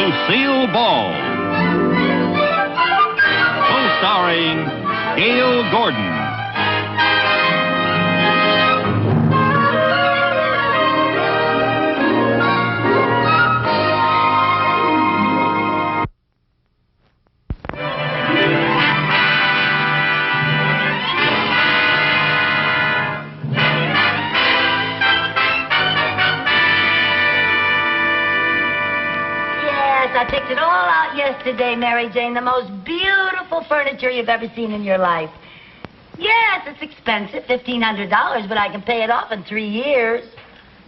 Lucille Ball. Co-starring Gail Gordon. I picked it all out yesterday, Mary Jane. The most beautiful furniture you've ever seen in your life. Yes, it's expensive, $1,500, but I can pay it off in 3 years.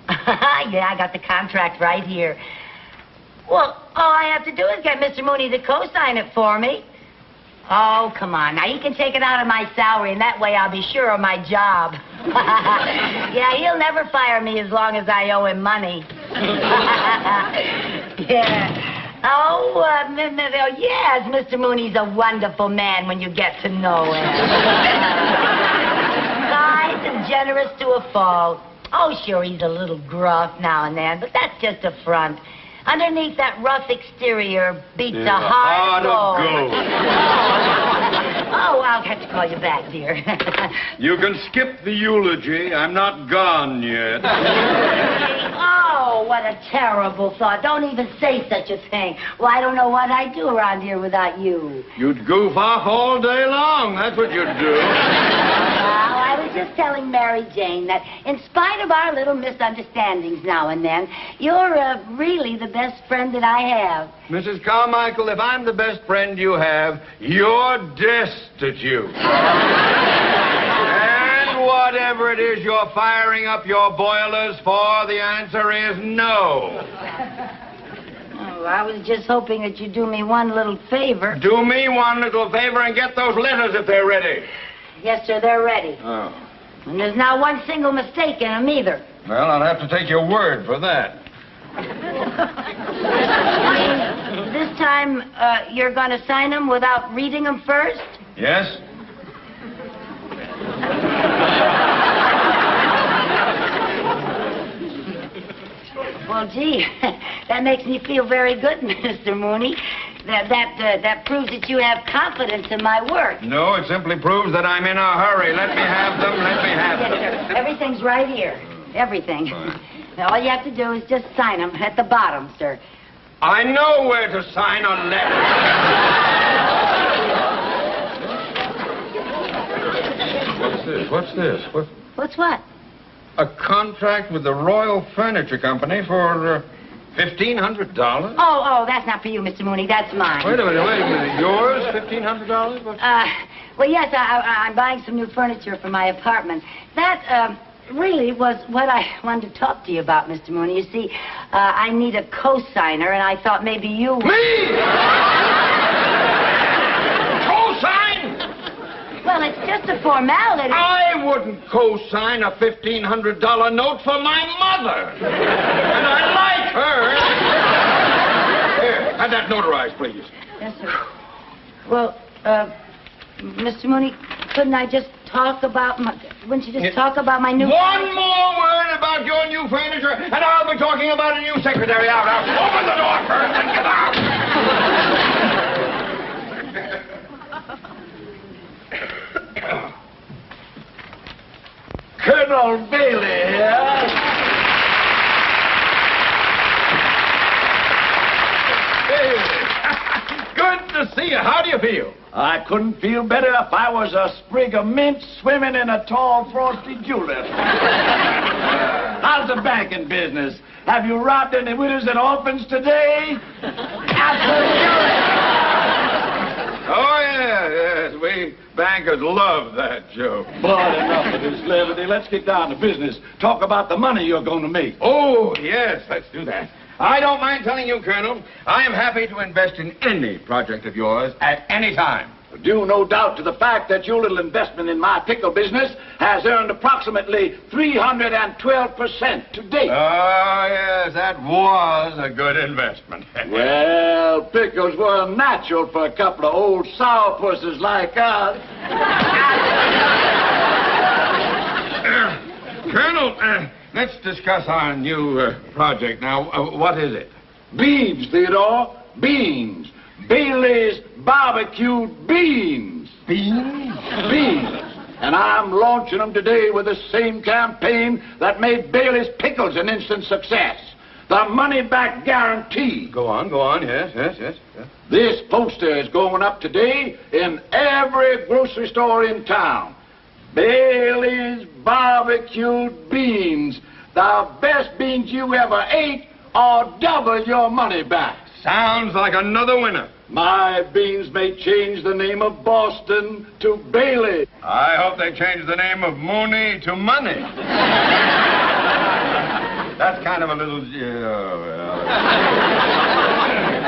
Yeah, I got the contract right here. Well, all I have to do is get Mr. Mooney to co-sign it for me. Oh, come on. Now, he can take it out of my salary, and that way I'll be sure of my job. Yeah, he'll never fire me as long as I owe him money. Yeah. Oh, yes, Mr. Mooney's a wonderful man when you get to know him. Kind and generous to a fault. Oh, sure, he's a little gruff now and then, but that's just a front. Underneath that rough exterior beats a heart of gold. Oh, I'll have to call you back, dear. You can skip the eulogy. I'm not gone yet. Oh, what a terrible thought. Don't even say such a thing. Well, I don't know what I'd do around here without you. You'd goof off all day long. That's what you'd do. Well, I was just telling Mary Jane that in spite of our little misunderstandings now and then, you're really the best friend that I have. Mrs. Carmichael, if I'm the best friend you have, you're destitute. And whatever it is you're firing up your boilers for, the answer is no. Oh, I was just hoping that you'd do me one little favor. Do me one little favor and get those letters if they're ready. Yes, sir, they're ready. Oh. And there's not one single mistake in them either. Well, I'll have to take your word for that. This time, you're going to sign them without reading them first? Yes? Well, gee, that makes me feel very good, Mr. Mooney. That proves that you have confidence in my work. No, it simply proves that I'm in a hurry. Let me have them. Let me have them. Yes, sir. Everything's right here. Everything. Fine. Now, all you have to do is just sign them at the bottom, sir. I know where to sign a letter. What's this? What's what? A contract with the Royal Furniture Company for $1,500? Oh, that's not for you, Mr. Mooney. That's mine. Wait a minute. Yours, $1,500? Well, yes, I'm buying some new furniture for my apartment. That, really was what I wanted to talk to you about, Mr. Mooney. You see, I need a co-signer, and I thought maybe you... Me? Co-sign? Well, it's just a formality. I wouldn't co-sign a $1,500 note for my mother. And I like her. Here, have that notarized, please. Yes, sir. Well, Mr. Mooney, couldn't I just talk about my... Wouldn't you just talk about my new... One more word about your new furniture, and I'll be talking about a new secretary. Out. Open the door first and get out. Colonel Bailey here. Hey. Good to see you. How do you feel? I couldn't feel better if I was a sprig of mint swimming in a tall, frosty julep. How's the banking business? Have you robbed any widows and orphans today? Absolutely. Oh, yes. We bankers love that joke. But enough of this levity. Let's get down to business. Talk about the money you're going to make. Oh, yes, let's do that. I don't mind telling you, Colonel, I am happy to invest in any project of yours at any time. Due no doubt to the fact that your little investment in my pickle business has earned approximately 312% to date. Oh, yes, that was a good investment. Well, pickles were natural for a couple of old sourpusses like us. Colonel, let's discuss our new project now. What is it? Beeves, Theodore. beans. Bailey's barbecued beans. Beans? Beans. And I'm launching them today with the same campaign that made Bailey's pickles an instant success. The money-back guarantee. Go on. Yes. This poster is going up today in every grocery store in town. Bailey's barbecued beans. The best beans you ever ate, or double your money back. Sounds like another winner. My beans may change the name of Boston to Bailey. I hope they change the name of Mooney to Money. That's kind of a little...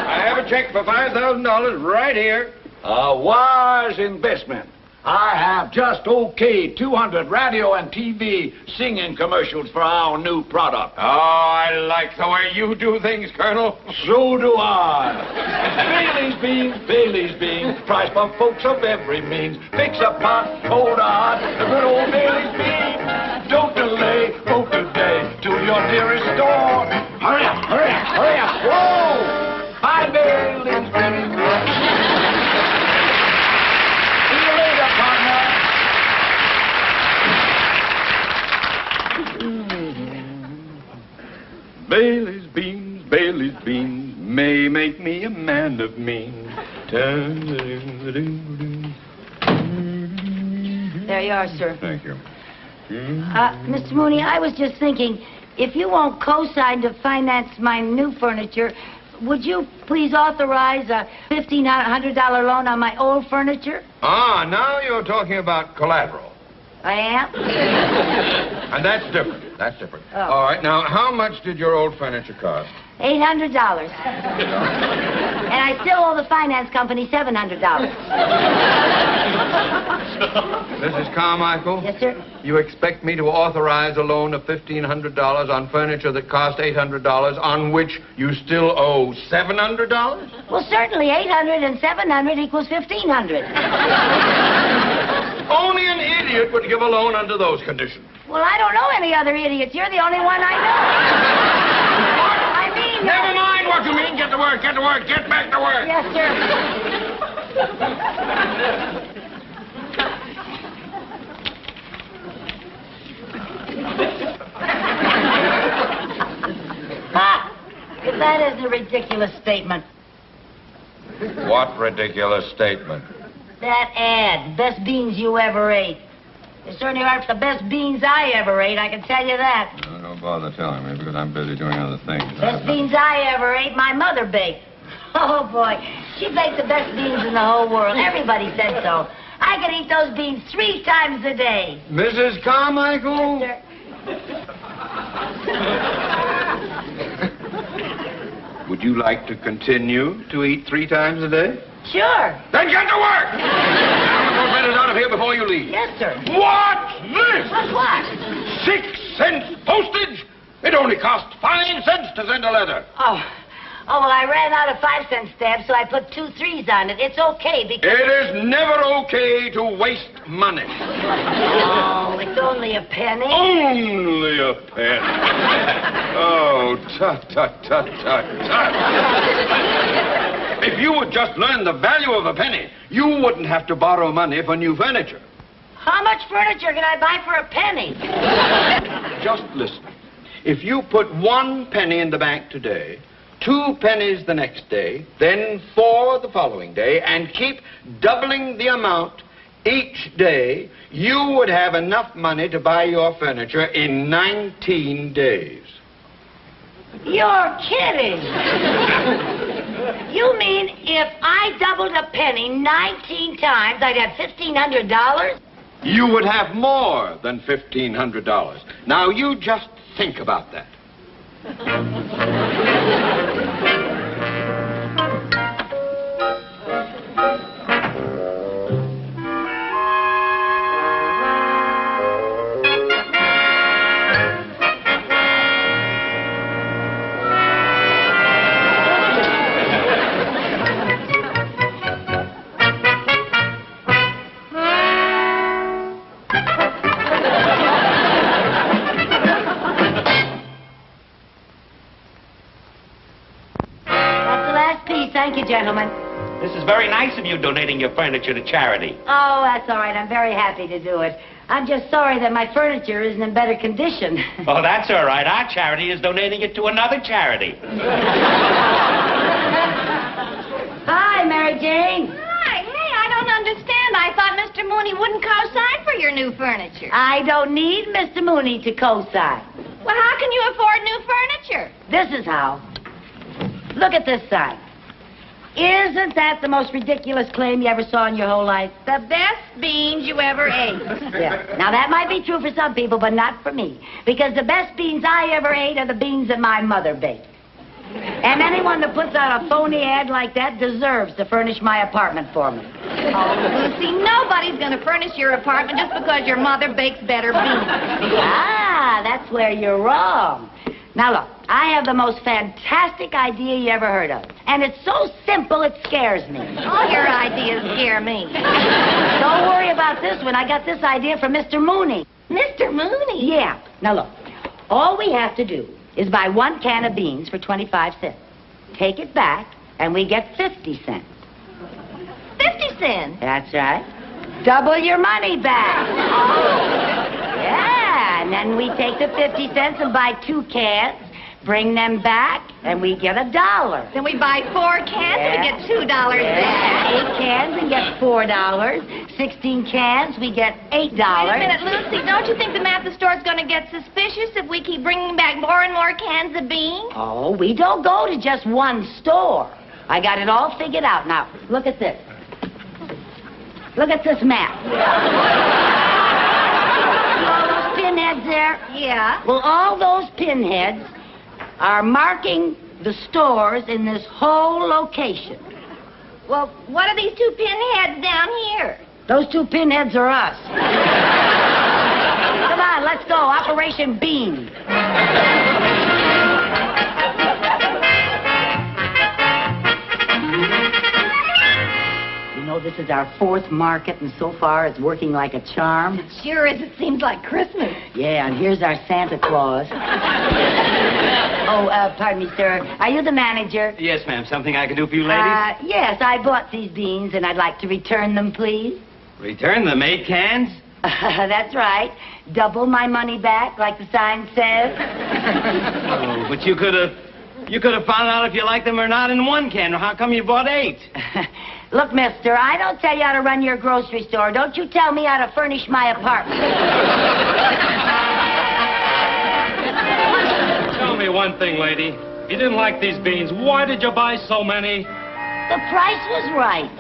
I have a check for $5,000 right here. A wise investment. I have just okayed 200 radio and TV singing commercials for our new product. Oh, I like the way you do things, Colonel. So do I. Bailey's beans, price for folks of every means. Fix a pot, hold a hot, the good old Bailey's beans. Don't delay, go today to your nearest store. Hurry up. Whoa! Buy Bailey's beans. See you later, partner. Bailey's beans may make me a man of means. There you are, sir. Thank you. Mr. Mooney, I was just thinking, if you won't co-sign to finance my new furniture, would you please authorize a $1,500 loan on my old furniture? Ah, now you're talking about collateral. I am? And that's different. Oh. All right, now, how much did your old furniture cost? $800. And I still owe the finance company $700. Mrs. Carmichael? Yes, sir? You expect me to authorize a loan of $1,500 on furniture that cost $800, on which you still owe $700? Well, certainly 800 and 700 equals 1,500. Only an idiot would give a loan under those conditions. Well, I don't know any other idiots. You're the only one I know. I mean... Never mind what you mean. Get to work. Get back to work. Yes, sir. If that isn't a ridiculous statement. What ridiculous statement? That ad, best beans you ever ate. They certainly aren't the best beans I ever ate, I can tell you that. No, don't bother telling me because I'm busy doing other things. Best beans I ever ate, my mother baked. Oh, boy. She baked the best beans in the whole world. Everybody said so. I could eat those beans 3 times a day. Mrs. Carmichael? Yes, Would you like to continue to eat 3 times a day? sure. Then get to work! Now, those letters out of here before you leave. Yes, sir. What's this? What? 6 cents postage? It only costs 5 cents to send a letter. Oh, well, I ran out of 5-cent stamps, so I put 2 3s on it. It's okay because... It is never okay to waste money. Oh, it's only a penny. Only a penny. Oh, tut. If you would just learn the value of a penny, you wouldn't have to borrow money for new furniture. How much furniture can I buy for a penny? Just listen. If you put 1 penny in the bank today, 2 pennies the next day, then 4 the following day, and keep doubling the amount each day, you would have enough money to buy your furniture in 19 days. You're kidding. You mean if I doubled a penny 19 times, I'd have $1,500? You would have more than $1,500. Now, you just think about that. Thank you, gentlemen. This is very nice of you donating your furniture to charity. Oh, that's all right. I'm very happy to do it. I'm just sorry that my furniture isn't in better condition. Oh, that's all right. Our charity is donating it to another charity. Hi, Mary Jane. Hi, hey, I don't understand. I thought Mr. Mooney wouldn't co-sign for your new furniture. I don't need Mr. Mooney to co-sign. Well, how can you afford new furniture? This is how. Look at this sign. Isn't that the most ridiculous claim you ever saw in your whole life? The best beans you ever ate. Yeah. Now, that might be true for some people, but not for me. Because the best beans I ever ate are the beans that my mother baked. And anyone that puts out a phony ad like that deserves to furnish my apartment for me. Oh, Lucy, nobody's going to furnish your apartment just because your mother bakes better beans. Ah, that's where you're wrong. Now, look, I have the most fantastic idea you ever heard of. And it's so simple it scares me. All your ideas scare me. Don't worry about this one. I got this idea from Mr. Mooney. Mr. Mooney? Yeah. Now, look, all we have to do is buy 1 can of beans for 25 cents. Take it back, and we get 50 cents. 50 cents? That's right. Double your money back. Yeah, and then we take the 50 cents and buy 2 cans, bring them back, and we get $1. Then we buy 4 cans and we get $2 back. 8 cans and get $4. 16 cans, we get $8. Wait a minute, Lucy. Don't you think the math store's going to get suspicious if we keep bringing back more and more cans of beans? Oh, we don't go to just one store. I got it all figured out. Now, look at this. Look at this map. See all those pinheads there? Yeah. Well, all those pinheads are marking the stores in this whole location. Well, what are these 2 pinheads down here? Those 2 pinheads are us. Come on, let's go. Operation Bean. You know, this is our 4th market, and so far it's working like a charm. It sure is. It seems like Christmas. Yeah, and here's our Santa Claus. Oh, pardon me, sir. Are you the manager? Yes, ma'am. Something I can do for you ladies? Yes, I bought these beans, and I'd like to return them, please. Return them 8 cans? That's right. Double my money back, like the sign says. Oh, but you could have found out if you liked them or not in 1 can. How come you bought 8? Look, mister, I don't tell you how to run your grocery store. Don't you tell me how to furnish my apartment. Tell me one thing, lady. If you didn't like these beans, why did you buy so many? The price was right.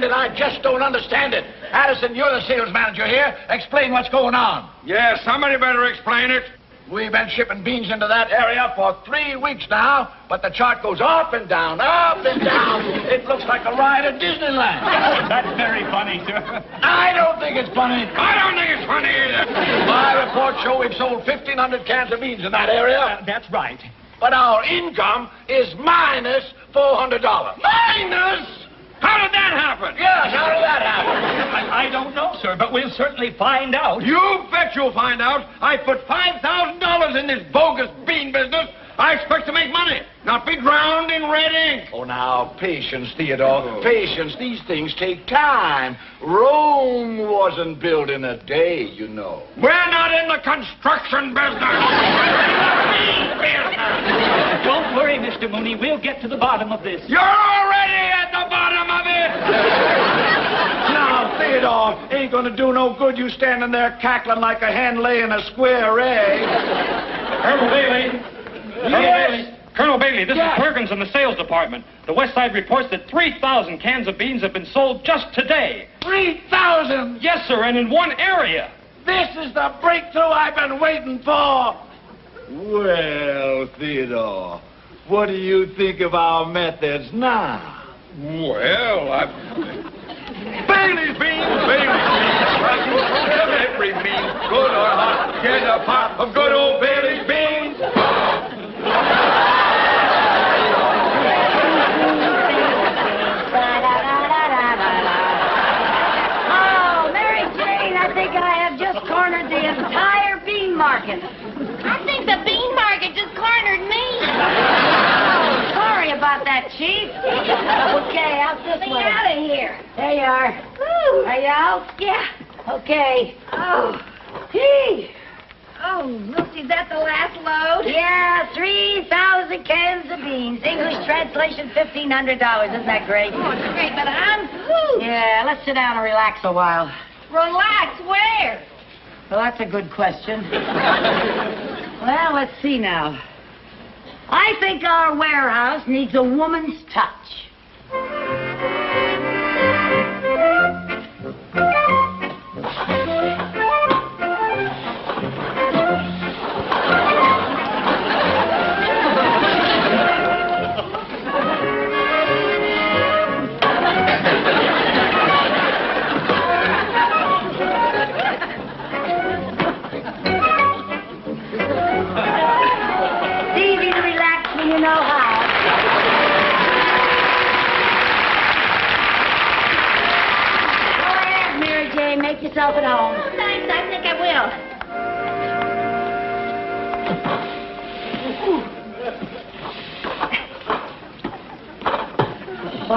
I just don't understand it. Addison, you're the sales manager here. Explain what's going on. Yes, somebody better explain it. We've been shipping beans into that area for 3 weeks now, but the chart goes up and down, up and down. It looks like a ride at Disneyland. That's very funny, sir. I don't think it's funny. I don't think it's funny either. My reports show we've sold 1,500 cans of beans in that area. That's right. But our income is minus $400. Minus? How did that happen? Yes, how did that happen? I don't know, sir, but we'll certainly find out. You bet you'll find out. I put $5,000 in this bogus bean business. I expect to make money, not be drowned in red ink. Oh, now, patience, Theodore. Patience. These things take time. Rome wasn't built in a day, you know. We're not in the construction business. Bean business. Don't worry, Mr. Mooney. We'll get to the bottom of this. You're already at the bottom of it. Now, Theodore, ain't gonna do no good you standing there cackling like a hen laying a square egg. Colonel Bailey. Yes? Colonel Bailey, this Yes. is Perkins in the sales department. The West Side reports that 3,000 cans of beans have been sold just today. 3,000! Yes, sir, and in one area. This is the breakthrough I've been waiting for. Well, Theodore, What do you think of our methods now? Well, Bailey's beans, Bailey's beans. Of every means, good or hot, get a pot of good old Bailey's beans. Oh, Mary Jane, I think I have just cornered the entire bean market. I think the bean market just cornered me. Oh, sorry about that, Chief. Okay, out this Get way. out of here. There you are. Woo. Are you out? Yeah. Okay. Oh. Gee. Oh, Lucy, is that the last load? Yeah, 3,000 cans of beans. English translation, $1,500. Isn't that great? Oh, it's great, but I'm pooped. Yeah, let's sit down and relax a while. Relax, where? Well, that's a good question. Well, let's see now. I think our warehouse needs a woman's touch. It's easy to relax when you know how. Go ahead, Mary Jane. Make yourself at home. Thanks, I think I will. Oh,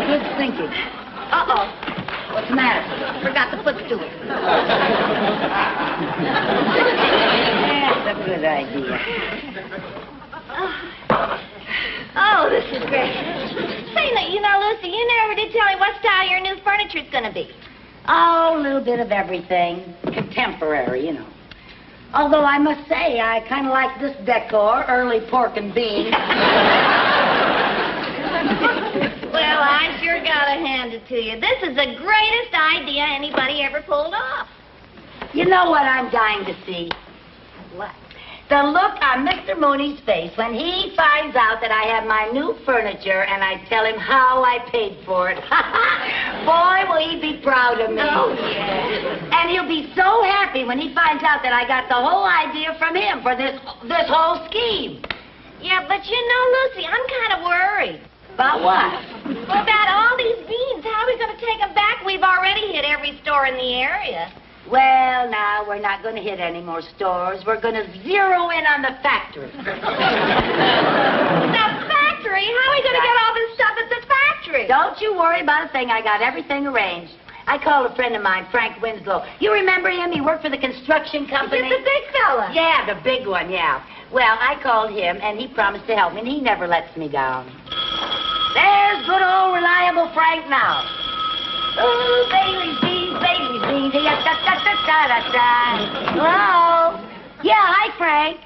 good thinking. Uh-oh. What's the matter? Forgot the footstool. That's a good idea. Oh, this is great. Say, you know, Lucy, you never did tell me what style your new furniture's going to be. Oh, a little bit of everything. Contemporary, you know. Although I must say, I kind of like this decor, early pork and beans. Well, I sure gotta hand it to you. This is the greatest idea anybody ever pulled off. You know what I'm dying to see? What? The look on Mr. Mooney's face when he finds out that I have my new furniture and I tell him how I paid for it. Boy, will he be proud of me. Oh, yeah. And he'll be so happy when he finds out that I got the whole idea from him for this whole scheme. Yeah, but you know, Lucy, I'm kind of worried. About what? Well, about all these beans. How are we going to take them back? We've already hit every store in the area. Well, now, we're not going to hit any more stores. We're going to zero in on the factory. The factory? How are we going to get all this stuff at the factory? Don't you worry about a thing. I got everything arranged. I called a friend of mine, Frank Winslow. You remember him? He worked for the construction company. He's the big fella. Yeah, the big one, yeah. Well, I called him, and he promised to help me, and he never lets me down. There's good old reliable Frank now. Oh, Bailey's beans, Bailey's beans. Da-da-da-da-da-da. Hello? Yeah, hi, Frank.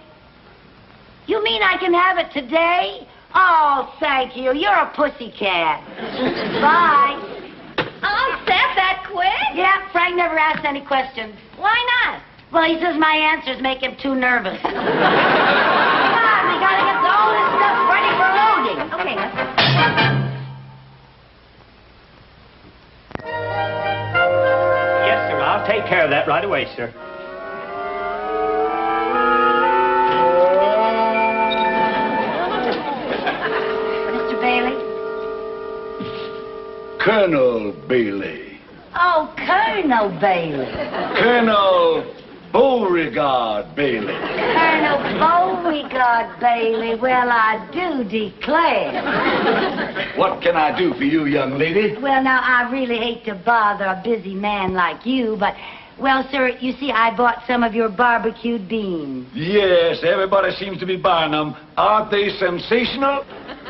You mean I can have it today? Oh, thank you. You're a pussycat. Bye. All set that quick? Yeah, Frank never asked any questions. Why not? Well, he says my answers make him too nervous. Come on, we gotta get all this stuff ready for loading. Okay, Yes, sir. I'll take care of that right away, sir. Mr. Bailey? Colonel Bailey. Oh, Colonel Bailey. Colonel Beauregard Bailey. Colonel Beauregard Bailey. Well, I do declare. What can I do for you, young lady? Well, now, I really hate to bother a busy man like you, but, well, sir, you see, I bought some of your barbecued beans. Yes, everybody seems to be buying them. Aren't they sensational?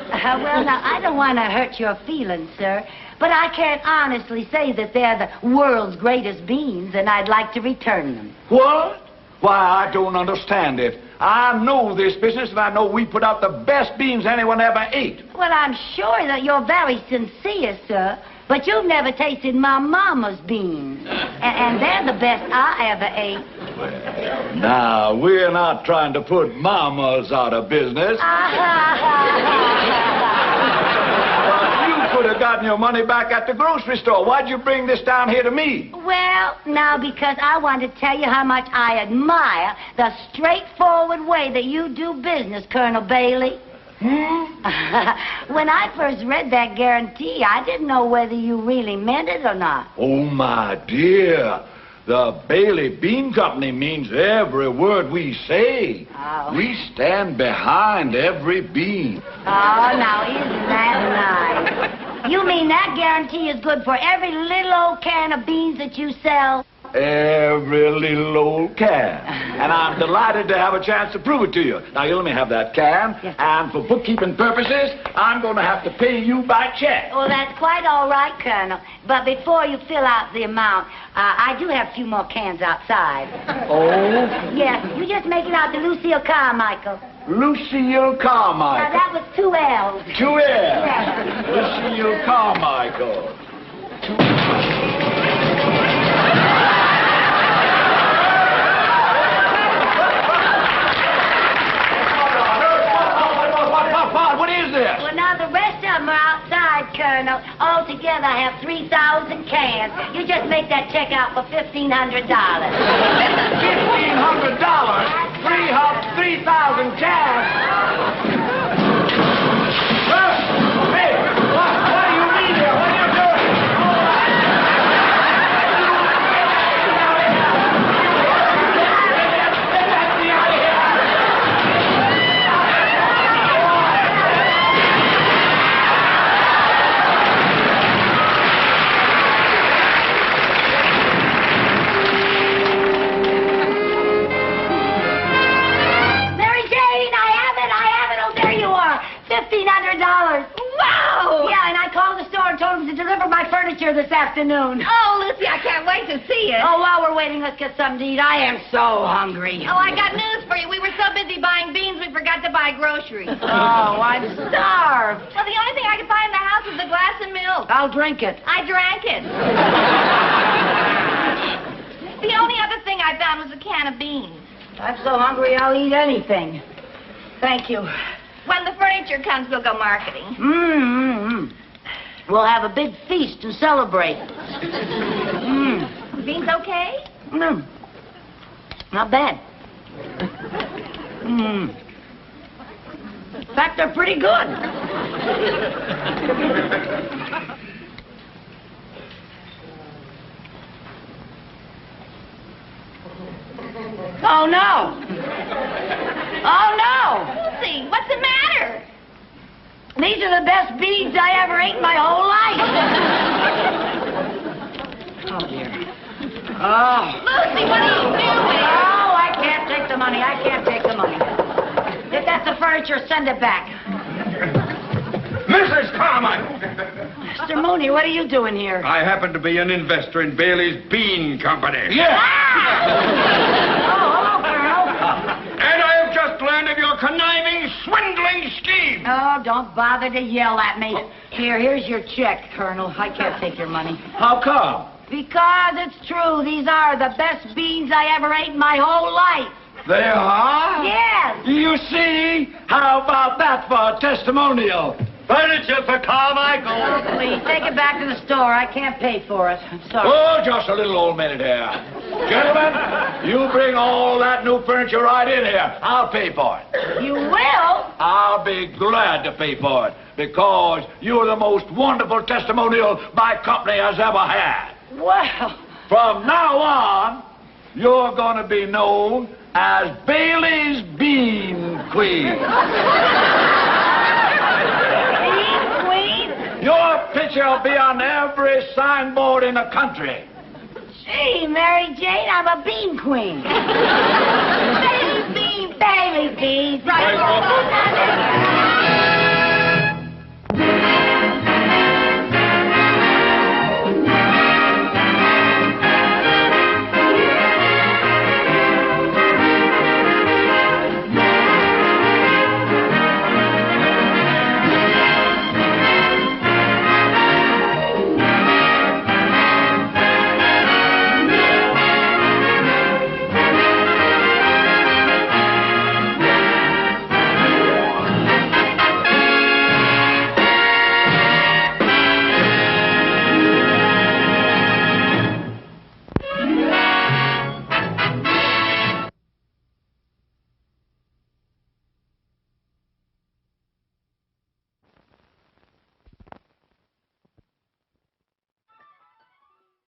Well, now, I don't want to hurt your feelings, sir, but I can't honestly say that they're the world's greatest beans, and I'd like to return them. What? Why, I don't understand it. I know this business, and I know we put out the best beans anyone ever ate. Well, I'm sure that you're very sincere, sir, but you've never tasted my mama's beans, and they're the best I ever ate. Now, we're not trying to put mamas out of business. You could have gotten your money back at the grocery store. Why'd you bring this down here to me? Well, now, because I wanted to tell you how much I admire the straightforward way that you do business, Colonel Bailey. When I first read that guarantee, I didn't know whether you really meant it or not. Oh, my dear. The Bailey Bean Company means every word we say. Oh. We stand behind every bean. Oh, now, isn't that nice? You mean that guarantee is good for every little old can of beans that you sell? Every little old can. And I'm delighted to have a chance to prove it to you. Now, you let me have that can. Yes. And for bookkeeping purposes, I'm going to have to pay you by check. Well, that's quite all right, Colonel. But before you fill out the amount, I do have a few more cans outside. Oh? Yes, you just make it out to Lucille Carmichael. Lucille Carmichael. Now, that was 2 L's. 2 L's. Yes. Lucille Carmichael. What is this? Well, now, the rest of them are outside, Colonel. Altogether, I have 3,000 cans. You just make that check out for $1,500. $1,500? 3,000 cans? Hey, what do you mean here? What are you doing? Get me out of here! Mary Jane, I have it. Oh, there you are. $1,500. Wow! Yeah, and I called the store and told them to deliver my furniture this afternoon. Oh, Lucy, I can't wait to see it. Oh, while we're waiting, let's get something to eat. I am so hungry. Oh, I got news for you. We were so busy buying beans, we forgot to buy groceries. Oh, I'm starved. Well, the only thing I could find in the house was a glass of milk. I'll drink it. I drank it. The only other thing I found was a can of beans. I'm so hungry, I'll eat anything. Thank you. When the furniture comes, we'll go marketing. Mm-hmm. We'll have a big feast and celebrate. Beans okay? Not bad. In fact, they're pretty good. Oh, no. Oh, no. Lucy, what's the matter? These are the best beans I ever ate in my whole life. Oh, dear. Oh. Lucy, what are you doing? Oh, I can't take the money. If that's the furniture, send it back. Mrs. Carmichael! Mr. Mooney, what are you doing here? I happen to be an investor in Bailey's Bean Company. Yeah. Oh, hello, Colonel. And I have just learned of your conniving, swindling scheme. Oh, don't bother to yell at me. Here's your check, Colonel. I can't take your money. How come? Because it's true. These are the best beans I ever ate in my whole life. They are? Yes. You see? How about that for a testimonial? Furniture for Carmichael. Oh, please, take it back to the store. I can't pay for it. I'm sorry. Oh, just a little old minute here. Gentlemen, you bring all that new furniture right in here. I'll pay for it. You will? I'll be glad to pay for it because you're the most wonderful testimonial my company has ever had. Well. From now on, you're going to be known as Bailey's Bean Queen. Bean Queen? Your picture will be on every signboard in the country. Gee, Mary Jane, I'm a bean queen. Baby bean, baby bean. Right,